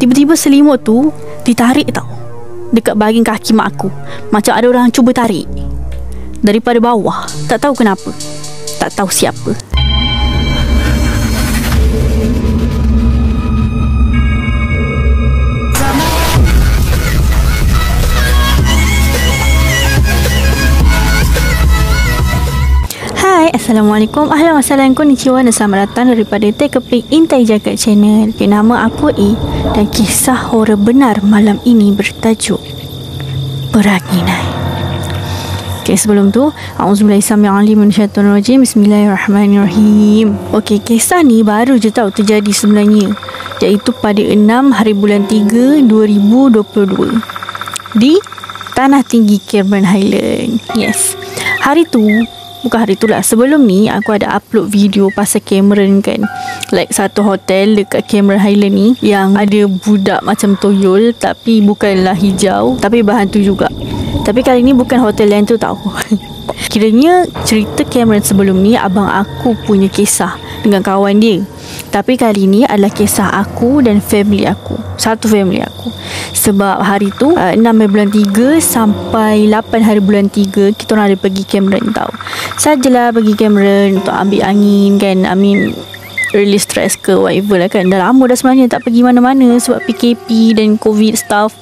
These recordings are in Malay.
Tiba-tiba selimut tu ditarik tau, dekat bahagian kaki mak aku. Macam ada orang cuba tarik daripada bawah. Tak tahu kenapa, tak tahu siapa. Hai, Assalamualaikum, ahlan wa sahlan, konnichiwa dan selamat datang daripada Tekepik Intai Jagat Channel. Okay, nama aku A dan kisah horor benar malam ini bertajuk Peranginai. Okay, sebelum tu, A'udzubillahiminasyaitonirrajim, Bismillahirrahmanirrahim. Okay, kisah ni baru je tahu terjadi sebenarnya, iaitu pada 6 hari bulan 3 2022 di Tanah Tinggi Cameron Highland. Yes, bukan hari tu lah, sebelum ni aku ada upload video pasal Cameron kan, like satu hotel dekat Cameron Highland ni yang ada budak macam toyol, tapi bukanlah hijau, tapi berhantu juga. Tapi kali ni bukan hotel yang tu tau. Kiranya cerita Cameron sebelum ni abang aku punya kisah dengan kawan dia, tapi kali ni adalah kisah aku dan family aku, satu family aku. Sebab hari tu 6 hari bulan 3 sampai 8 hari bulan 3 kita orang ada pergi Cameron tau. Sajalah pergi Cameron untuk ambil angin kan, release stress ke whatever lah kan. Dah lama dah sebenarnya tak pergi mana-mana sebab PKP dan COVID stuff.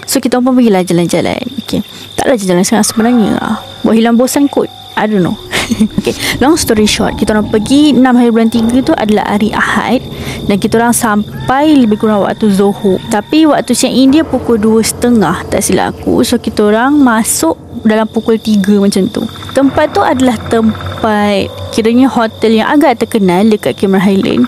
So kita pun pergilah jalan-jalan. Okay, taklah jalan sangat sebenarnya, buat hilang bosan kot, I don't know. Okay, long story short, kita orang pergi 6 hari bulan 3 tu adalah hari Ahad, dan kita orang sampai lebih kurang waktu Zuhur. Tapi waktu siang India pukul 2.30 tak silap aku. So kita orang masuk dalam pukul 3 macam tu. Tempat tu adalah tempat kiranya hotel yang agak terkenal dekat Cameron Highland,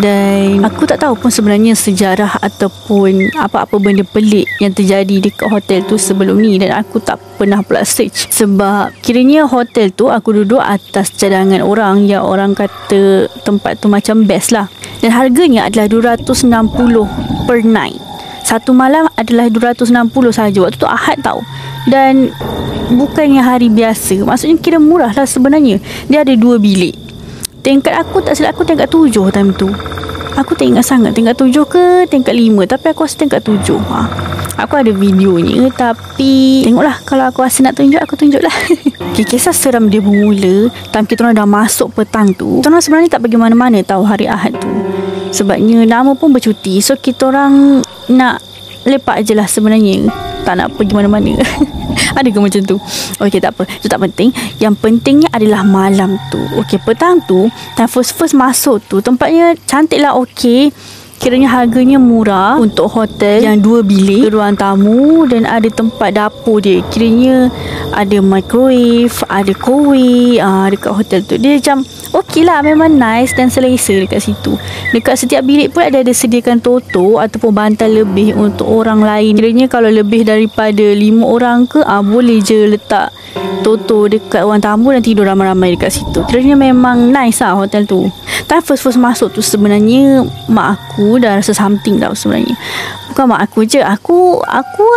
dan aku tak tahu pun sebenarnya sejarah ataupun apa-apa benda pelik yang terjadi dekat hotel tu sebelum ni, dan aku tak pernah pula search. Sebab kiranya hotel tu aku duduk atas cadangan orang yang orang kata tempat tu macam best lah, dan harganya adalah 260 per night. Satu malam adalah 260 saja. Waktu tu Ahad tau, dan bukannya hari biasa, maksudnya kira murah lah sebenarnya. Dia ada 2 bilik. Tingkat aku tak silap aku tingkat 7 time tu. Aku tak ingat sangat tingkat 7 ke tingkat 5, tapi aku rasa tingkat 7. Aku ada videonya, tapi tengoklah, kalau aku rasa nak tunjuk, aku tunjuk lah. Okay, kisah seram dia bermula time kita orang dah masuk petang tu. Kita orang sebenarnya tak pergi mana-mana tahu hari Ahad tu, sebabnya nama pun bercuti. So kita orang nak lepak je lah sebenarnya, tak nak pergi mana-mana. Ada ke macam tu? Okay, tak apa, itu tak penting. Yang pentingnya adalah malam tu. Okay, petang tu, time first masuk tu, tempatnya cantik lah. Okay, kiranya harganya murah untuk hotel yang 2 bilik, ruang tamu, dan ada tempat dapur dia. Kiranya ada microwave, ada kowe dekat hotel tu. Dia macam okey lah, memang nice dan selesa dekat situ. Dekat setiap bilik pun ada sediakan toto ataupun bantal lebih untuk orang lain. Kiranya kalau lebih daripada 5 orang ke, boleh je letak toto dekat ruang tamu dan tidur ramai-ramai dekat situ. Kiranya memang nice lah hotel tu. Time first masuk tu sebenarnya mak aku dah rasa something tau sebenarnya. Bukan mak aku je, aku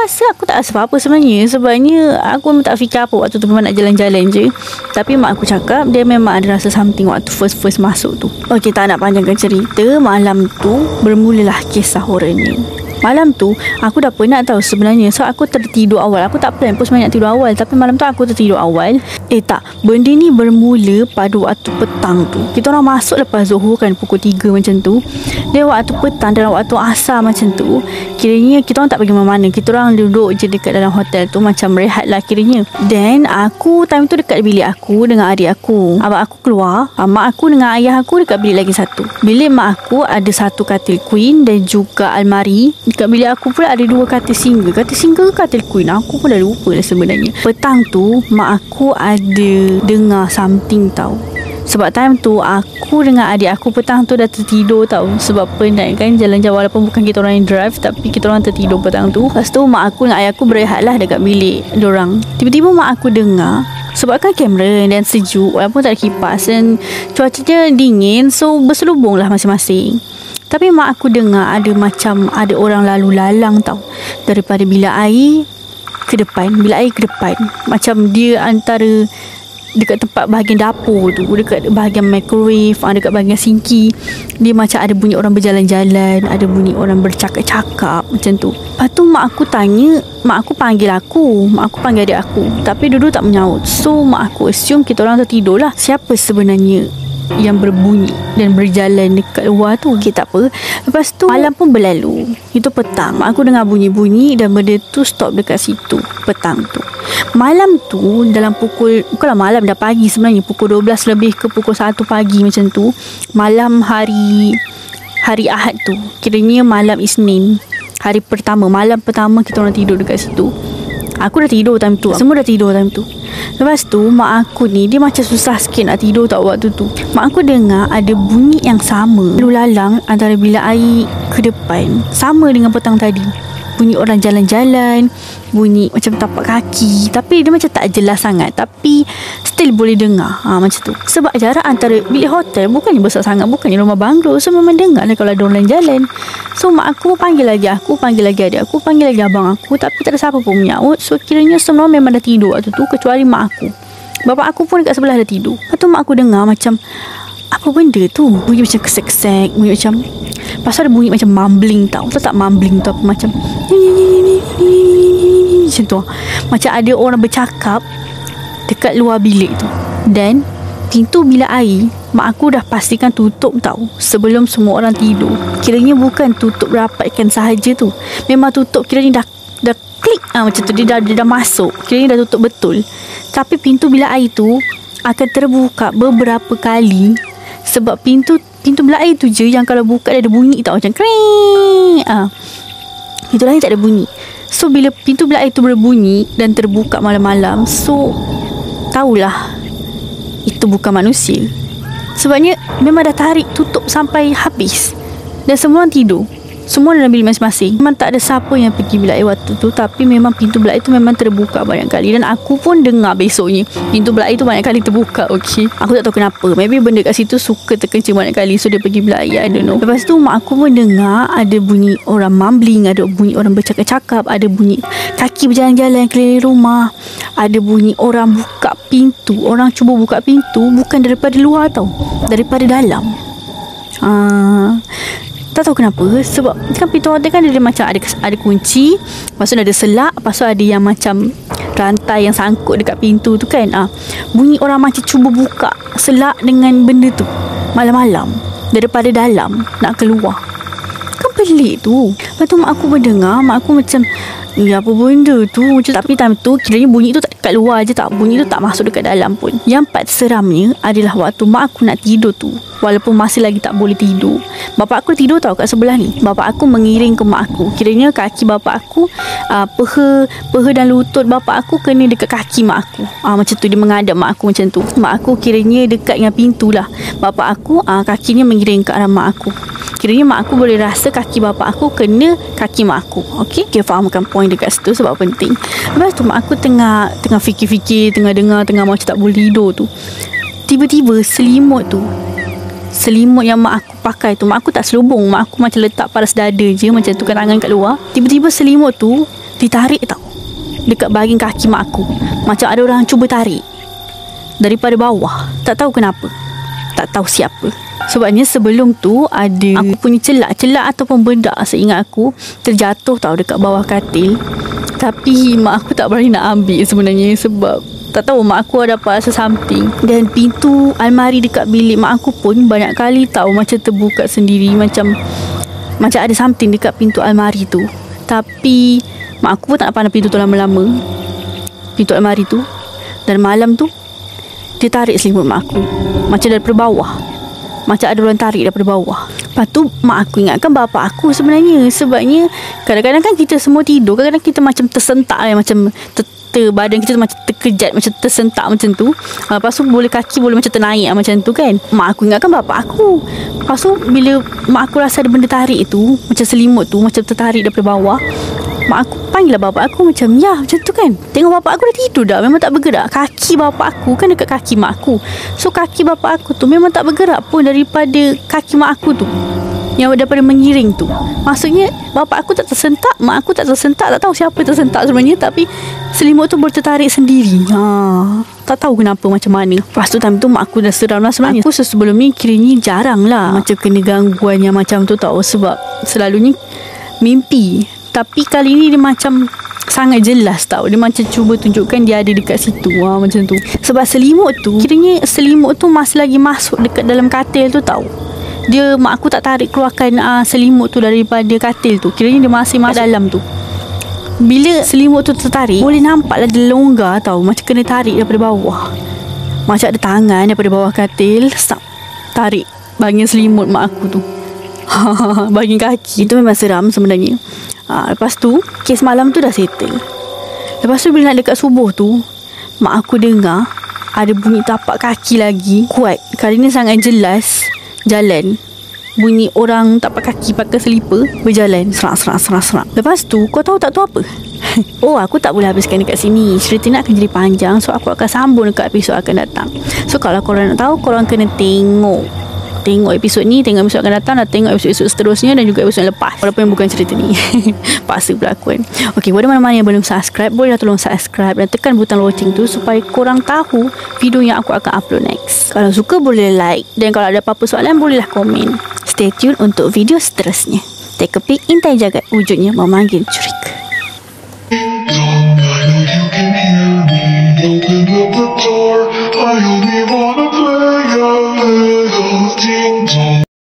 rasa aku tak rasa apa-apa sebenarnya, sebabnya aku memang tak fikir apa waktu tu, memang nak jalan-jalan je. Tapi mak aku cakap dia memang ada rasa something waktu first masuk tu. Okey, tak nak panjangkan cerita, malam tu bermulalah kisah horor ni. Malam tu aku dah penat tahu sebenarnya, so aku tertidur awal. Aku tak plan pun sebenarnya nak tidur awal, tapi malam tu aku tertidur awal. Tak, benda ni bermula pada waktu petang tu. Kita orang masuk lepas Zuhur kan, pukul 3 macam tu. Dia waktu petang dalam waktu asar macam tu, kiranya kita orang tak pergi mana-mana. Kita orang duduk je dekat dalam hotel tu, macam rehat lah kiranya. Dan aku time tu dekat bilik aku dengan adik aku. Abang aku keluar, mak aku dengan ayah aku dekat bilik lagi satu. Bilik mak aku ada satu katil queen dan juga almari. Dekat bilik aku pula ada 2 katil single. Katil single ke katil queen, aku pun dah lupa lah sebenarnya. Petang tu mak aku ada dengar something tau. Sebab time tu aku dengan adik aku petang tu dah tertidur tau, sebab penat kan jalan-jalan, walaupun bukan kita orang yang drive, tapi kita orang tertidur petang tu. Lepas tu mak aku dengan ayah aku berehat lah dekat bilik dorang. Tiba-tiba mak aku dengar, sebab kan Cameron dan sejuk, walaupun tak ada kipas dan cuacanya dingin, so berselubung lah masing-masing. Tapi mak aku dengar ada macam ada orang lalu lalang tau, daripada bilik air ke depan. Macam dia antara dekat tempat bahagian dapur tu, dekat bahagian microwave, dekat bahagian sinki, dia macam ada bunyi orang berjalan-jalan, ada bunyi orang bercakap-cakap macam tu. Lepas tu mak aku tanya, mak aku panggil adik aku, tapi dulu tak menyaut. So mak aku assume kita orang tertidur lah. Siapa sebenarnya yang berbunyi dan berjalan dekat luar tu? Okay, tak apa. Lepas tu malam pun berlalu. Itu petang. Mak aku dengar bunyi-bunyi dan benda tu stop dekat situ. Petang tu. Malam tu dalam pukul, bukanlah malam, dah pagi sebenarnya, pukul 12 lebih ke pukul 1 pagi macam tu. Malam hari Ahad tu, kiranya malam Isnin, hari pertama, malam pertama kita orang tidur dekat situ. Aku dah tidur time tu, semua dah tidur time tu. Lepas tu mak aku ni, dia macam susah sikit nak tidur tak waktu tu. Mak aku dengar ada bunyi yang sama, lalu lalang antara bilik air ke depan, sama dengan petang tadi. Bunyi orang jalan-jalan, bunyi macam tapak kaki, tapi dia macam tak jelas sangat, tapi still boleh dengar. Macam tu. Sebab jarak antara bilik hotel bukannya besar sangat, bukannya rumah banglo, so memang dengar lah kalau ada orang jalan. So mak aku panggil lagi aku, panggil lagi adik aku, panggil lagi abang aku, tapi tak ada siapa pun menyaut. So kiranya semua memang dah tidur waktu tu, kecuali mak aku. Bapak aku pun dekat sebelah dah tidur. Lepas tu mak aku dengar macam, apa benda tu? Bunyi macam kesek-kesek, bunyi macam, pasal ada bunyi macam mumbling tau. Tahu tak mumbling tu apa? Macam macam tu. Macam ada orang bercakap dekat luar bilik tu. Dan pintu bilik air mak aku dah pastikan tutup tau, sebelum semua orang tidur. Kiranya bukan tutup rapatkan sahaja tu, memang tutup, kiranya dah klik macam tu, dia dah masuk, kiranya dah tutup betul. Tapi pintu bilik air tu akan terbuka beberapa kali. Sebab pintu bilik air tu je yang kalau buka dia ada bunyi tau, macam kring. Pintu lain tak ada bunyi. So bila pintu bilik air tu berbunyi dan terbuka malam-malam, so tahulah itu bukan manusia. Sebabnya memang dah tarik tutup sampai habis dan semua orang tidur, semua dalam bilik masing-masing. Memang tak ada siapa yang pergi bilik air waktu tu, tapi memang pintu bilik air tu memang terbuka banyak kali. Dan aku pun dengar besoknya pintu bilik air tu banyak kali terbuka. Okay, aku tak tahu kenapa, maybe benda kat situ suka terkencing banyak kali, so dia pergi bilik air, I don't know. Lepas tu mak aku pun dengar ada bunyi orang mumbling, ada bunyi orang bercakap-cakap, ada bunyi kaki berjalan-jalan keliling rumah, ada bunyi orang buka pintu, orang cuba buka pintu, bukan daripada luar tau, daripada dalam. Tak tahu kenapa. Sebab kan pintu hotel kan dia macam ada kunci, lepas tu ada selak, lepas tu ada yang macam rantai yang sangkut dekat pintu tu kan. Bunyi orang macam cuba buka selak dengan benda tu malam-malam daripada dalam nak keluar. Kan pelik tu. Lepas tu mak aku mendengar, mak aku macam, apa benda tu macam. Tapi time tu kiranya bunyi tu tak dekat luar je tak, bunyi tu tak masuk dekat dalam pun. Yang part seramnya adalah waktu mak aku nak tidur tu, walaupun masih lagi tak boleh tidur, bapak aku tidur tau kat sebelah ni. Bapak aku mengiring ke mak aku, kiranya kaki bapak aku, peha dan lutut bapak aku kena dekat kaki mak aku. Macam tu, dia menghadap mak aku macam tu. Mak aku kiranya dekat dengan pintu lah, bapak aku kakinya mengiring ke arah mak aku. Kiranya mak aku boleh rasa kaki bapak aku kena kaki mak aku. Okay, fahamkan point dekat situ sebab penting. Lepas tu mak aku tengah fikir-fikir, tengah dengar macam tak boleh tidur tu. Tiba-tiba selimut yang mak aku pakai tu, mak aku tak selubung, mak aku macam letak paras dada je, macam tu kan, tangan kat luar. Tiba-tiba selimut tu ditarik tau, dekat bahagian kaki mak aku. Macam ada orang cuba tarik daripada bawah. Tak tahu kenapa, tak tahu siapa. Sebabnya sebelum tu ada aku punya celak ataupun benda, seingat aku, terjatuh tau dekat bawah katil. Tapi mak aku tak berani nak ambil sebenarnya, sebab tak tahu mak aku ada apa rasa something. Dan pintu almari dekat bilik mak aku pun banyak kali tahu macam terbuka sendiri, macam ada something dekat pintu almari tu. Tapi mak aku pun tak nak pandang pintu tu lama-lama, pintu almari tu. Dan malam tu dia tarik selimut mak aku macam daripada bawah, macam ada orang tarik daripada bawah. Lepas tu mak aku ingatkan bapak aku sebenarnya. Sebabnya kadang-kadang kan kita semua tidur, kadang-kadang kita macam tersentak macam badan kita macam terkejat, macam tersentak macam tu. Lepas tu kaki boleh macam ternaik macam tu kan. Mak aku ingatkan bapak aku. Lepas tu bila mak aku rasa ada benda tarik tu, macam selimut tu macam tertarik daripada bawah, mak aku panggil lah bapak aku macam, ya macam tu kan. Tengok bapak aku dah tidur dah, memang tak bergerak. Kaki bapak aku kan dekat kaki mak aku, so kaki bapak aku tu memang tak bergerak pun daripada kaki mak aku tu. yang daripada mengiring tu. Maksudnya bapak aku tak tersentak, mak aku tak tersentak, tak tahu siapa tersentak sebenarnya, tapi selimut tu boleh tertarik sendiri. Tak tahu kenapa, macam mana. Lepas tu time tu mak aku dah seram lah sebenarnya. Aku sebelum ni kiranya jarang lah macam kena gangguan yang macam tu tau, sebab selalunya mimpi. Tapi kali ni dia macam sangat jelas tau. Dia macam cuba tunjukkan dia ada dekat situ. Macam tu. Sebab selimut tu, kiranya selimut tu masih lagi masuk dekat dalam katil tu tau. Dia, mak aku tak tarik keluarkan selimut tu daripada katil tu. Kiranya dia masih masuk dalam tu. Bila selimut tu tertarik, boleh nampak lah dia longgar tau. Macam kena tarik daripada bawah. Macam ada tangan daripada bawah katil, tarik bahagian selimut mak aku tu. Bahagian kaki. Itu memang seram sebenarnya. Lepas tu kes malam tu dah settle. Lepas tu bila nak dekat subuh tu, mak aku dengar ada bunyi tapak kaki lagi kuat. Kali ni sangat jelas. Jalan, bunyi orang tapak kaki pakai selipar berjalan serak. Lepas tu kau tahu tak tu apa? Aku tak boleh habiskan dekat sini. Cerita ni akan jadi panjang, so aku akan sambung dekat episod akan datang. So kalau korang nak tahu, korang kena tengok episod ni, tengok episod akan datang, dan tengok episod seterusnya dan juga episod lepas, walaupun yang bukan cerita ni. Paksa pula aku kan. Okay, buat mana-mana yang belum subscribe, bolehlah tolong subscribe dan tekan butang lonceng tu supaya korang tahu video yang aku akan upload next. Kalau suka boleh like, dan kalau ada apa-apa soalan bolehlah komen. Stay tune untuk video seterusnya. Take a peek, intai jagat wujudnya memanggil curi.